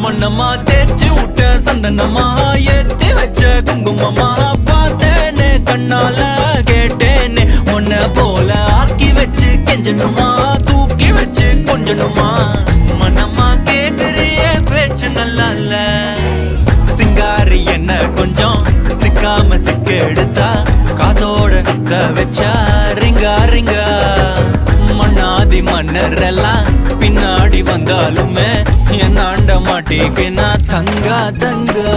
மண்ணம்மா தேய்ச்சி விட்ட சந்தனமா ஏத்தி வச்ச குங்குமமா பார்த்தேனே கண்ணால கேட்டேனே உன்ன போல ஆக்கி வச்சு கெஞ்சணுமா தூக்கி வச்சு கொஞ்சணுமா மனமா கேக்குறிய பேச்சு நல்லா இல்ல சிங்காரி என்ன கொஞ்சம் சிக்காம சிக்க எடுத்தா காதோட சுத்த வச்சா ரிங்கா ரிங்கா மண்ணாதி மன்னர் எல்லாம் பின்னாடி வந்தாலுமே என் ஆண்ட மாட்டேக்கு நான் தங்கா தங்கா